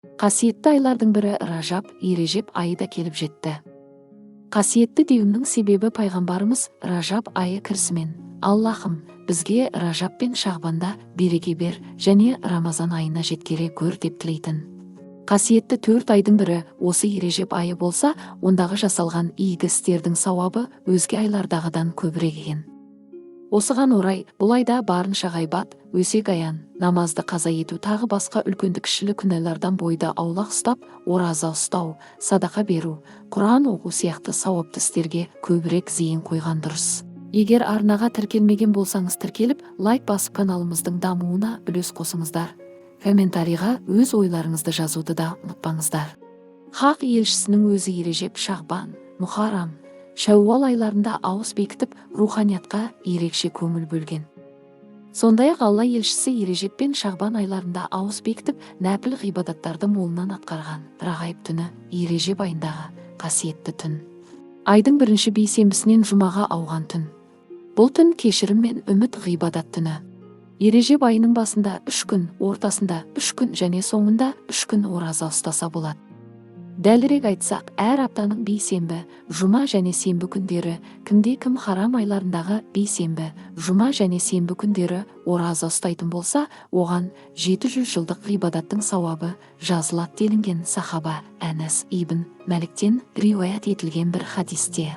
Қасиетті айлардың бірі Ражаб, Ережеп айы да келіп жетті. Қасиетті деуімнің себебі пайғамбарымыз Ражаб айы кірісімен: Аллахым, бізге Ражаб пен Шағбанда береке бер және Рамазан айына жеткере көр деп тілейтін. Қасиетті 4 айдың бірі осы Ережеп айы болса, ондағы жасалған игі істердің сауабы өзге айлардағыдан көбірек екен. Осыған орай бұл айда барынша ғайбат, өсек аян, намазды қаза ету тағы басқа үлкенді кішілі күнәлардан бойды аулақ ұстап, ораза ұстау, садақа беру, Құран оқу сияқты сауапты істерге көбірек зейін қойған дұрыс. Егер арнаға тіркелмеген болсаңыз тіркеліп, лайк басып каналымыздың дамуына үлес қосыңыздар. Комментарийға өз ойларыңызды жазуды да ұмытпаңыздар. Хақ елшісінің өзі Ережеп, Шағбан, Мұхаррам, Шәувал айларында ауыз бекітіп, руханиятқа ерекше көңіл бөлген. Сондай-ақ Алла елшісі Ережеп пен Шағбан айларында ауыз бекітіп, нәпіл ғибадаттарды молынан атқарған. Рағайып түні Ережеп айындағы қасиетті түн. Айдың бірінші бейсенбісінен жұмаға ауған түн. Бұл түн кешірім мен үміт ғибадат түні. Ережеп айының басында 3 күн, ортасында 3 күн және соңында 3 күн ораза ұстаса болады. Дәлірек айтсақ, әр аптаның бейсенбі, жұма және сенбі күндері, кімде-кім харам айларындағы бейсенбі, жұма және сенбі күндері ораза ұстайтын болса, оған 700 жылдық ғибадаттың сауабы жазылады делінген сахаба Әнәс ибн Мәліктен риуаят етілген бір хадисте.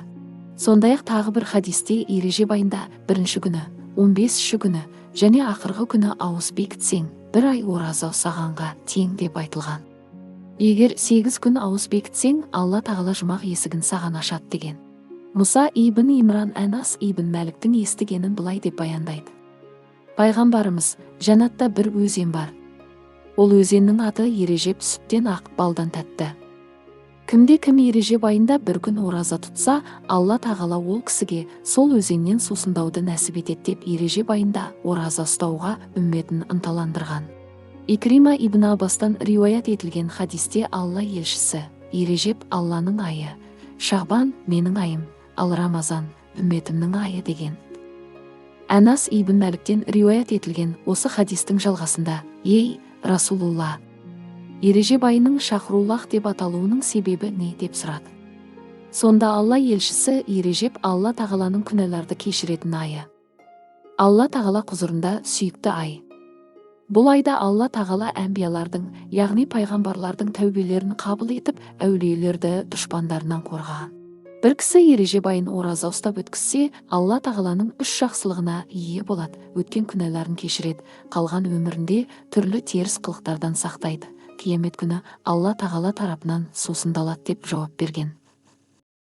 Сондай-ақ тағы бір хадисте Ережеп айында бірінші күні, 15-ші күні және ақырғы күні ауыз бекітсең, бір ай ораза ұстағанға тең деп айтылған. Егер 8 күн ауыз бекітсең, Алла тағала жұмақ есігін саған ашады деген. Мұса ибн Имран Әнас ибн Мәліктің естігенін былай деп баяндайды. Пайғамбарымыз: жәннатта бір өзен бар. Ол өзеннің аты Ережеп, сүттен ақ, балдан тәтті. Кімде-кім Ережеп айында бір күн ораза тұтса, Алла тағала ол кісіге сол өзеннен сусындауды нәсіп етеді деп Ережеп айында ораза ұстауға үмметін ынталандырған. Икрима ибн Аббастан риуаят етілген хадисте Алла елшісі: Ережеп Алланың айы, Шағбан менің айым, ал Рамазан үмметімнің айы деген. Әнас ибн Мәліктен риуаят етілген осы хадистің жалғасында: ей Расулулла, Ережеп айының Шахруллах деп аталуының себебі не деп сұрады. Сонда Алла елшісі: Ережеп Алла тағаланың күнәларды кешіретін айы. Алла тағала құзырында сүйікті ай. Бұл айда Алла тағала әмбиялардың, яғни пайғамбарлардың тәубелерін қабыл етіп, әулиелерді дұшпандарынан қорғаған. Бір кісі Ережеп айын ораза ұстап өткізсе, Алла тағаланың 3 жақсылығына ие болады: өткен күнәларын кешіреді, қалған өмірінде түрлі теріс қылықтардан сақтайды, қиямет күні Алла тағала тарапынан сусындалады деп жауап берген.